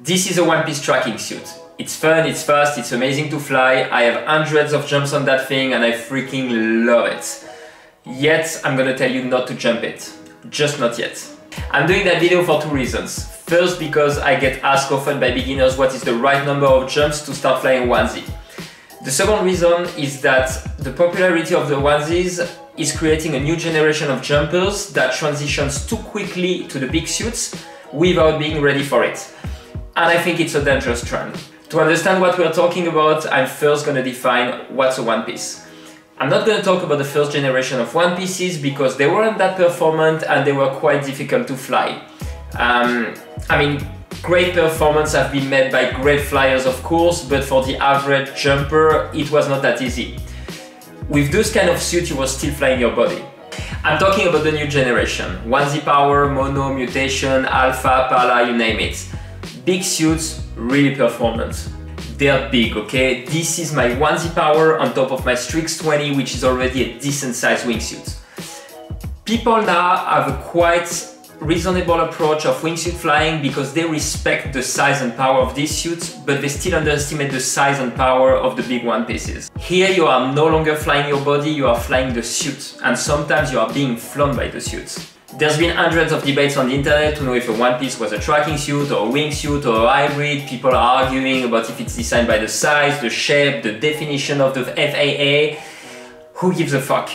This is a one-piece tracking suit. It's fun, it's fast, it's amazing to fly. I have hundreds of jumps on that thing and I freaking love it. Yet, I'm gonna tell you not to jump it. Just not yet. I'm doing that video for two reasons. First, because I get asked often by beginners what is the right number of jumps to start flying onesie. The second reason is that the popularity of the onesies is creating a new generation of jumpers that transitions too quickly to the big suits without being ready for it. And I think it's a dangerous trend. To understand what we're talking about, I'm first going to define what's a one piece. I'm not going to talk about the first generation of one pieces because they weren't that performant and they were quite difficult to fly. Great performance have been made by great flyers, of course, but for the average jumper, it was not that easy. With those kind of suits, you were still flying your body. I'm talking about the new generation. Onesie Power, Mono, Mutation, Alpha, Pala, you name it. Big suits, really performant. They're big, okay? This is my Onesie Power on top of my Strix 20, which is already a decent sized wingsuit. People now have a quite reasonable approach of wingsuit flying because they respect the size and power of these suits, but they still underestimate the size and power of the big one pieces. Here you are no longer flying your body, you are flying the suit, and sometimes you are being flown by the suits. There's been hundreds of debates on the internet to know if a one piece was a tracking suit or a wingsuit or a hybrid. People are arguing about if it's designed by the size, the shape, the definition of the FAA. Who gives a fuck?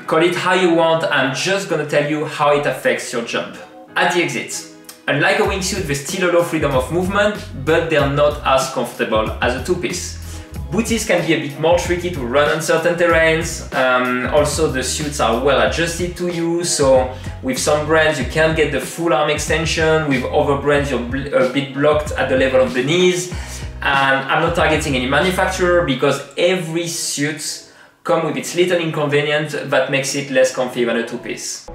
Call it how you want, I'm just gonna tell you how it affects your jump. At the exit, unlike a wingsuit, they still allow freedom of movement, but they're not as comfortable as a two-piece. Booties can be a bit more tricky to run on certain terrains. Also, the suits are well adjusted to you, so with some brands you can't get the full arm extension, with other brands you're a bit blocked at the level of the knees. And I'm not targeting any manufacturer because every suit comes with its little inconvenience that makes it less comfy than a two-piece.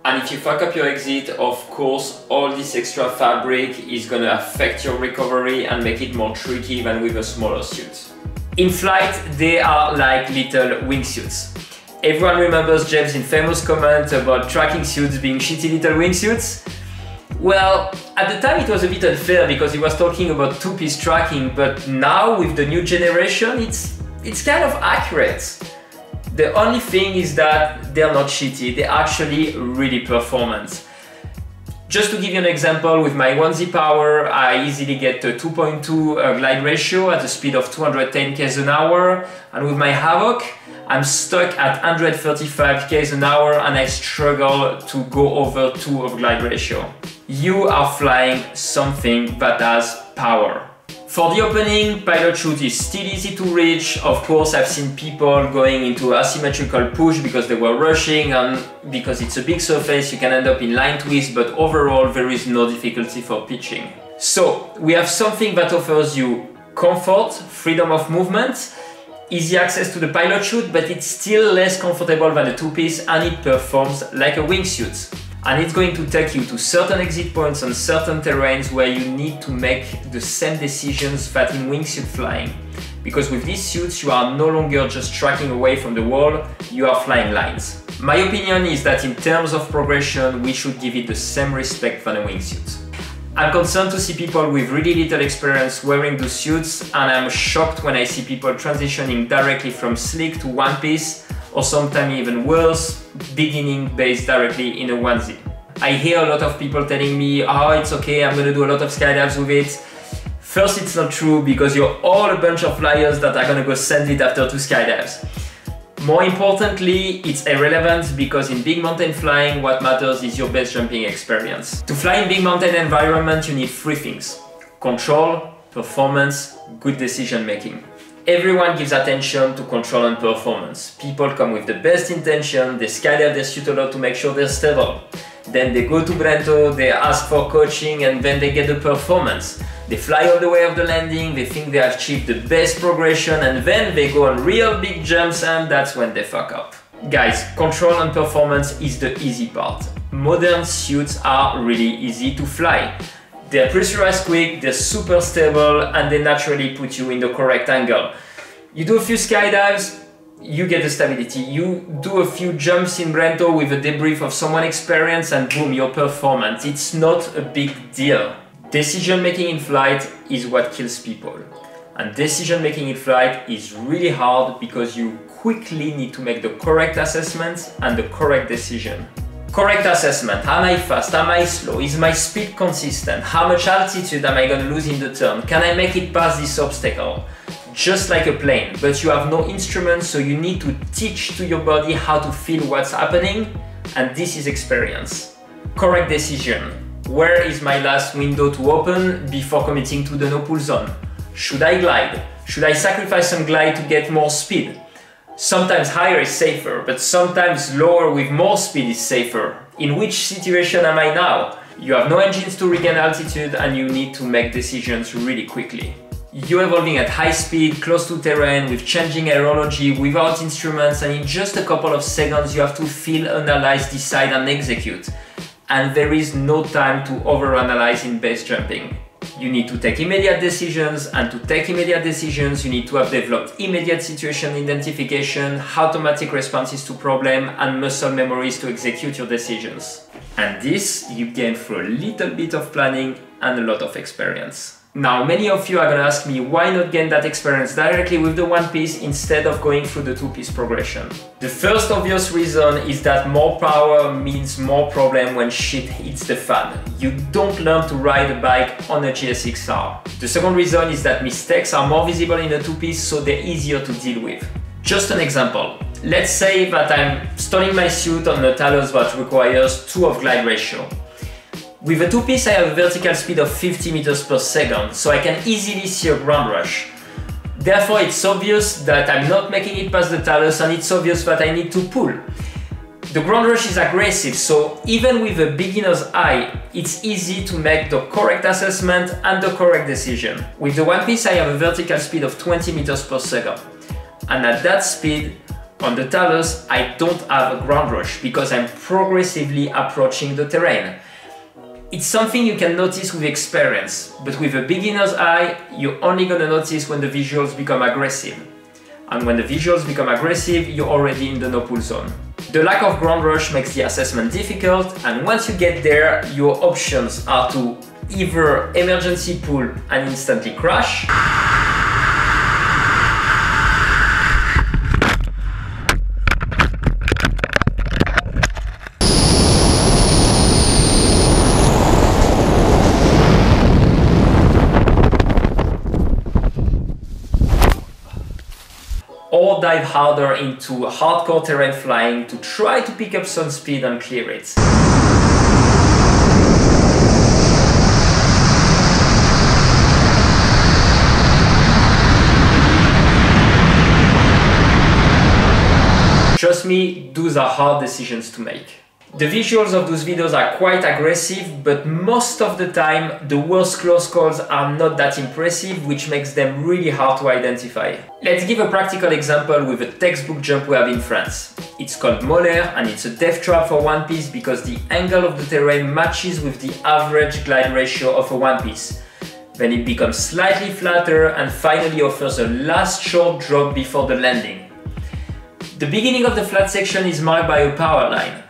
And if you fuck up your exit, of course, all this extra fabric is gonna affect your recovery and make it more tricky than with a smaller suit. In flight, they are like little wingsuits. Everyone remembers James' infamous comment about tracking suits being shitty little wingsuits. Well, at the time it was a bit unfair because he was talking about two-piece tracking, but now with the new generation, it's kind of accurate. The only thing is that they're not shitty, they're actually really performant. Just to give you an example, with my Onesie Power, I easily get a 2.2 glide ratio at a speed of 210 km an hour, and with my Havoc, I'm stuck at 135 km an hour and I struggle to go over 2 of glide ratio. You are flying something that has power. For the opening, pilot chute is still easy to reach. Of course, I've seen people going into asymmetrical push because they were rushing, and because it's a big surface you can end up in line twist, but overall there is no difficulty for pitching. So we have something that offers you comfort, freedom of movement, easy access to the pilot chute, but it's still less comfortable than a two-piece and it performs like a wingsuit. And it's going to take you to certain exit points on certain terrains where you need to make the same decisions that in wingsuit flying. Because with these suits you are no longer just tracking away from the wall, you are flying lines. My opinion is that in terms of progression we should give it the same respect than a wingsuit. I'm concerned to see people with really little experience wearing those suits, and I'm shocked when I see people transitioning directly from slick to one piece, or sometimes even worse, beginning based directly in a onesie. I hear a lot of people telling me, oh, it's okay, I'm gonna do a lot of skydives with it. First, it's not true because you're all a bunch of flyers that are gonna go send it after 2 skydives. More importantly, it's irrelevant because in big mountain flying, what matters is your base jumping experience. To fly in big mountain environment, you need 3 things: control, performance, good decision making. Everyone gives attention to control and performance. People come with the best intention, they skydive their suit a lot to make sure they're stable. Then they go to Brento, they ask for coaching, and then they get the performance. They fly all the way off the landing, they think they have achieved the best progression, and then they go on real big jumps, and that's when they fuck up. Guys, control and performance is the easy part. Modern suits are really easy to fly. They're pressurized quick, they're super stable, and they naturally put you in the correct angle. You do a few skydives, you get the stability. You do a few jumps in Brento with a debrief of someone experienced and boom, you're performant. It's not a big deal. Decision making in flight is what kills people. And decision making in flight is really hard because you quickly need to make the correct assessment and the correct decision. Correct assessment. Am I fast? Am I slow? Is my speed consistent? How much altitude am I going to lose in the turn? Can I make it past this obstacle? Just like a plane, but you have no instruments, so you need to teach to your body how to feel what's happening, and this is experience. Correct decision. Where is my last window to open before committing to the no-pull zone? Should I glide? Should I sacrifice some glide to get more speed? Sometimes higher is safer, but sometimes lower with more speed is safer. In which situation am I now? You have no engines to regain altitude and you need to make decisions really quickly. You're evolving at high speed, close to terrain, with changing aerology, without instruments, and in just a couple of seconds you have to feel, analyze, decide and execute. And there is no time to overanalyze in base jumping. You need to take immediate decisions, and to take immediate decisions you need to have developed immediate situation identification, automatic responses to problem and muscle memories to execute your decisions. And this you gain through a little bit of planning and a lot of experience. Now, many of you are going to ask me why not gain that experience directly with the one piece instead of going through the two-piece progression. The first obvious reason is that more power means more problem when shit hits the fan. You don't learn to ride a bike on a GSX-R. The second reason is that mistakes are more visible in a two-piece, so they're easier to deal with. Just an example. Let's say that I'm stalling my suit on a talus that requires 2 of glide ratio. With a two-piece I have a vertical speed of 50 meters per second, so I can easily see a ground rush. Therefore it's obvious that I'm not making it past the talus, and it's obvious that I need to pull. The ground rush is aggressive, so even with a beginner's eye, it's easy to make the correct assessment and the correct decision. With the one piece I have a vertical speed of 20 meters per second. And at that speed, on the talus, I don't have a ground rush because I'm progressively approaching the terrain. It's something you can notice with experience, but with a beginner's eye, you're only gonna notice when the visuals become aggressive. And when the visuals become aggressive, you're already in the no-pull zone. The lack of ground rush makes the assessment difficult, and once you get there, your options are to either emergency pull and instantly crash, or dive harder into hardcore terrain flying to try to pick up some speed and clear it. Trust me, those are hard decisions to make. The visuals of those videos are quite aggressive, but most of the time the worst close calls are not that impressive, which makes them really hard to identify. Let's give a practical example with a textbook jump we have in France. It's called Moller and it's a death trap for one piece because the angle of the terrain matches with the average glide ratio of a one piece. Then it becomes slightly flatter and finally offers a last short drop before the landing. The beginning of the flat section is marked by a power line.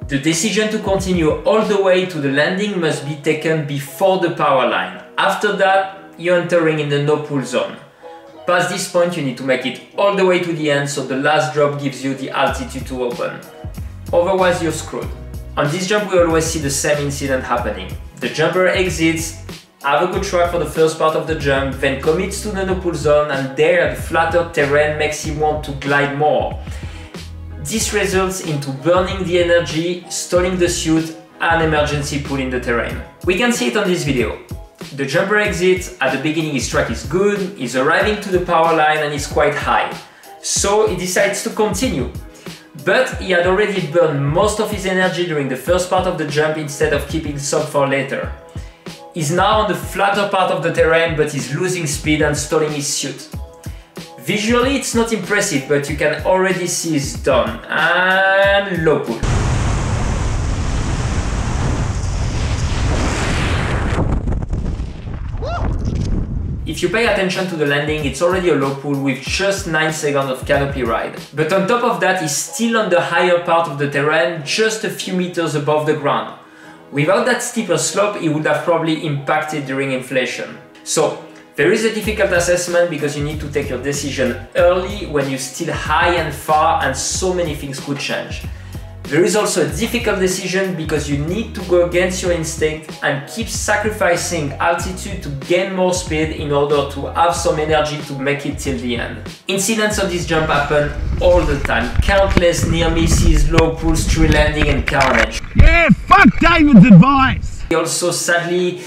The decision to continue all the way to the landing must be taken before the power line. After that, you're entering in the no-pull zone. Past this point, you need to make it all the way to the end so the last drop gives you the altitude to open. Otherwise, you're screwed. On this jump, we always see the same incident happening. The jumper exits, have a good track for the first part of the jump, then commits to the no-pull zone, and there the flatter terrain makes him want to glide more. This results into burning the energy, stalling the suit and emergency pulling the terrain. We can see it on this video. The jumper exits, at the beginning his track is good, he's arriving to the power line and is quite high. So he decides to continue. But he had already burned most of his energy during the first part of the jump instead of keeping some for later. He's now on the flatter part of the terrain, but he's losing speed and stalling his suit. Visually it's not impressive, but you can already see he's done, and low pull. If you pay attention to the landing, it's already a low pool with just 9 seconds of canopy ride. But on top of that, it's still on the higher part of the terrain, just a few meters above the ground. Without that steeper slope, it would have probably impacted during inflation. So there is a difficult assessment because you need to take your decision early when you're still high and far and so many things could change. There is also a difficult decision because you need to go against your instinct and keep sacrificing altitude to gain more speed in order to have some energy to make it till the end. Incidents of this jump happen all the time. Countless near misses, low pulls, tree landing and carnage. Yeah, fuck David's advice! We also sadly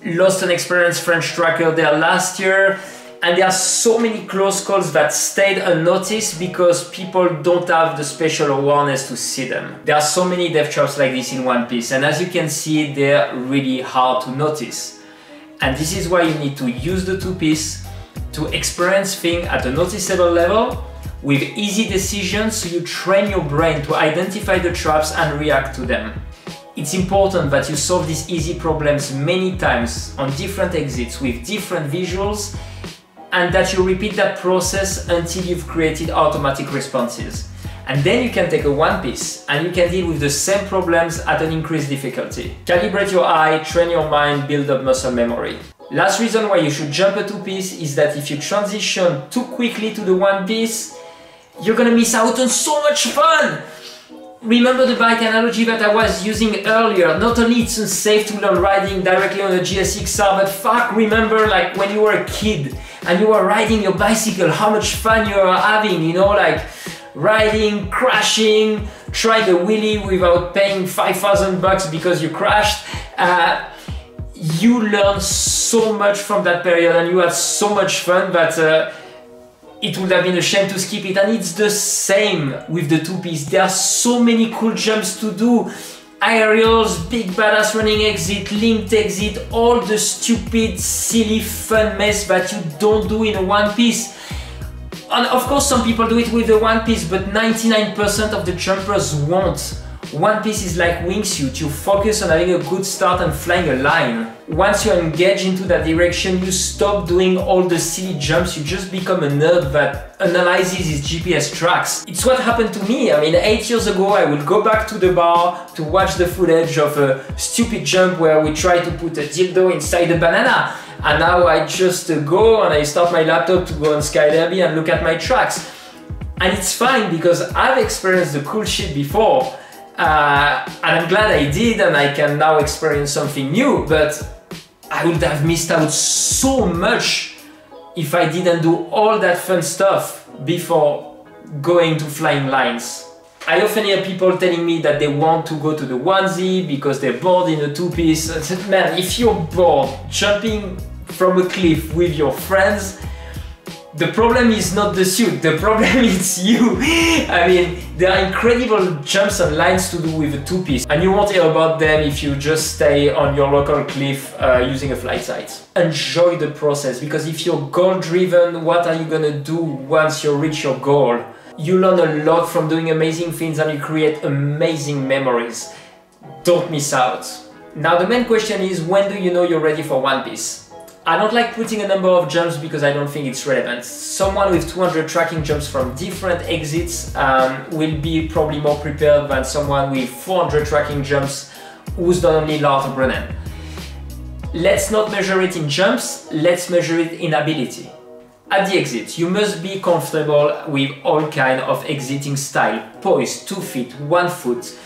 lost an experienced French tracker there last year. And there are so many close calls that stayed unnoticed because people don't have the special awareness to see them. There are so many death traps like this in One Piece, and as you can see, they're really hard to notice. And this is why you need to use the two-piece to experience things at a noticeable level with easy decisions, so you train your brain to identify the traps and react to them. It's important that you solve these easy problems many times on different exits with different visuals, and that you repeat that process until you've created automatic responses. And then you can take a one piece and you can deal with the same problems at an increased difficulty. Calibrate your eye, train your mind, build up muscle memory. Last reason why you should jump a two-piece is that if you transition too quickly to the one piece, you're gonna miss out on so much fun! Remember the bike analogy that I was using earlier. Not only it's unsafe to learn riding directly on a GSXR, but fuck, remember like when you were a kid and you were riding your bicycle, how much fun you were having, you know, like riding, crashing, trying a wheelie without paying 5,000 bucks because you crashed. You learned so much from that period and you had so much fun that it would have been a shame to skip it. And it's the same with the two-piece. There are so many cool jumps to do. Aerials, big badass running exit, linked exit, all the stupid, silly, fun mess that you don't do in a one piece. And of course some people do it with the one piece, but 99% of the jumpers won't. One piece is like wingsuit. You focus on having a good start and flying a line. Once you engage into that direction, you stop doing all the silly jumps. You just become a nerd that analyzes his GPS tracks. It's what happened to me. I mean, 8 years ago, I would go back to the bar to watch the footage of a stupid jump where we try to put a dildo inside a banana. And now I just go and I start my laptop to go on Skyderby and look at my tracks. And it's fine because I've experienced the cool shit before. And I'm glad I did, and I can now experience something new, but I would have missed out so much if I didn't do all that fun stuff before going to flying lines. I often hear people telling me that they want to go to the onesie because they're bored in a two-piece. Man, if you're bored jumping from a cliff with your friends, the problem is not the suit, the problem is you. I mean, there are incredible jumps and lines to do with a two-piece, and you won't hear about them if you just stay on your local cliff using a flight site. Enjoy the process, because if you're goal-driven, what are you gonna do once you reach your goal? You learn a lot from doing amazing things and you create amazing memories. Don't miss out. Now the main question is, when do you know you're ready for one piece? I don't like putting a number of jumps because I don't think it's relevant. Someone with 200 tracking jumps from different exits will be probably more prepared than someone with 400 tracking jumps who's done only Lauterbrunnen. Let's not measure it in jumps, let's measure it in ability. At the exit, you must be comfortable with all kind of exiting style. Poise, 2 feet, 1 foot.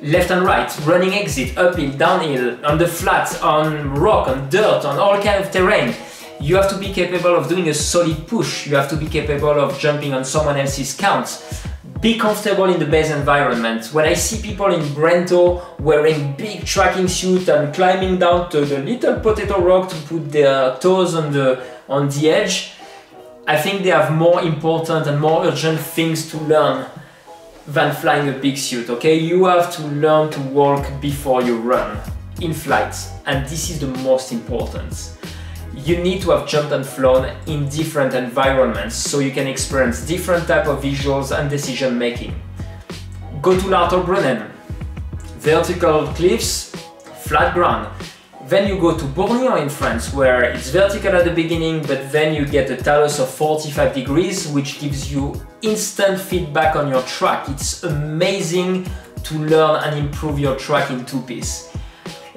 Left and right, running exit, uphill, downhill, on the flat, on rock, on dirt, on all kind of terrain. You have to be capable of doing a solid push. You have to be capable of jumping on someone else's counts. Be comfortable in the base environment. When I see people in Brento wearing big tracking suit and climbing down to the little potato rock to put their toes on the edge, I think they have more important and more urgent things to learn than flying a big suit, okay? You have to learn to walk before you run in flight, and this is the most important. You need to have jumped and flown in different environments so you can experience different type of visuals and decision making. Go to Lauterbrunnen, vertical cliffs, flat ground. Then you go to Borneo in France, where it's vertical at the beginning, but then you get a talus of 45 degrees, which gives you instant feedback on your track. It's amazing to learn and improve your track in two-piece.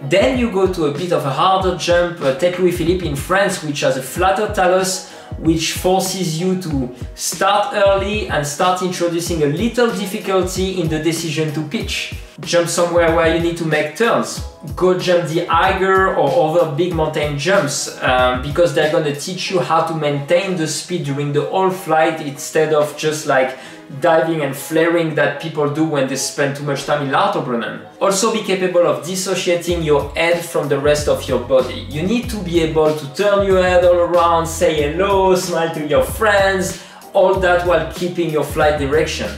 Then you go to a bit of a harder jump, Tête Louis-Philippe in France, which has a flatter talus, which forces you to start early and start introducing a little difficulty in the decision to pitch. Jump somewhere where you need to make turns. Go jump the Eiger or other big mountain jumps because they're going to teach you how to maintain the speed during the whole flight instead of just like diving and flaring that people do when they spend too much time in Lauterbrunnen. Also be capable of dissociating your head from the rest of your body. You need to be able to turn your head all around, say hello, smile to your friends, all that while keeping your flight direction.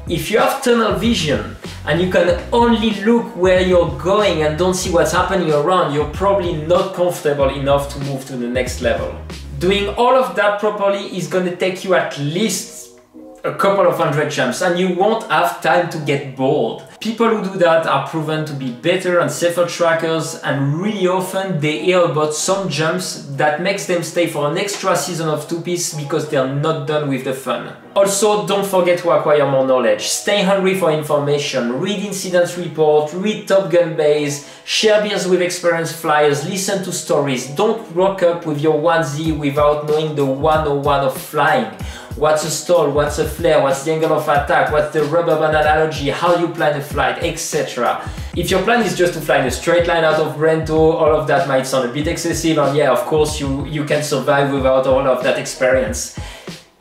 If you have tunnel vision and you can only look where you're going and don't see what's happening around, you're probably not comfortable enough to move to the next level. Doing all of that properly is going to take you at least a couple of hundred jumps and you won't have time to get bored. People who do that are proven to be better and safer trackers, and really often they hear about some jumps that makes them stay for an extra season of two-piece because they're not done with the fun. Also, don't forget to acquire more knowledge. Stay hungry for information, read incident report, read Top Gun Base, share beers with experienced flyers, listen to stories. Don't rock up with your onesie without knowing the 101 of flying. What's a stall, what's a flare, what's the angle of attack, what's the rubber band analogy, how you plan a flight, etc. If your plan is just to fly in a straight line out of Brento, all of that might sound a bit excessive, and yeah, of course you can survive without all of that experience.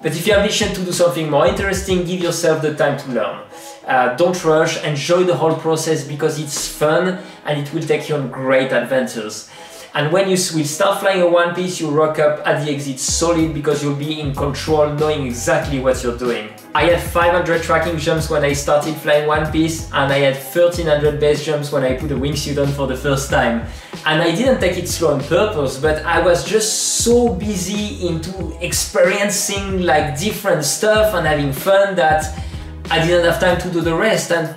But if you have ambition to do something more interesting, give yourself the time to learn. Don't rush, enjoy the whole process because it's fun and it will take you on great adventures. And when you will start flying a one piece, you rock up at the exit solid because you'll be in control, knowing exactly what you're doing. I had 500 tracking jumps when I started flying one piece, and I had 1300 base jumps when I put a wingsuit on for the first time. And I didn't take it slow on purpose, but I was just so busy into experiencing like different stuff and having fun that I didn't have time to do the rest. And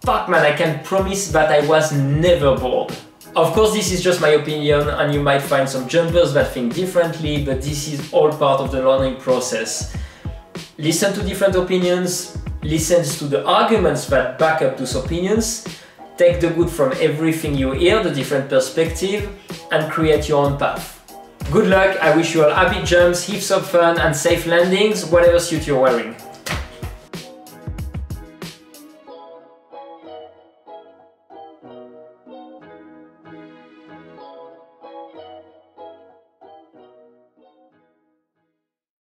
fuck man, I can promise that I was never bored. Of course, this is just my opinion and you might find some jumpers that think differently, but this is all part of the learning process. Listen to different opinions, listen to the arguments that back up those opinions, take the good from everything you hear, the different perspective, and create your own path. Good luck, I wish you all happy jumps, heaps of fun and safe landings, whatever suit you're wearing.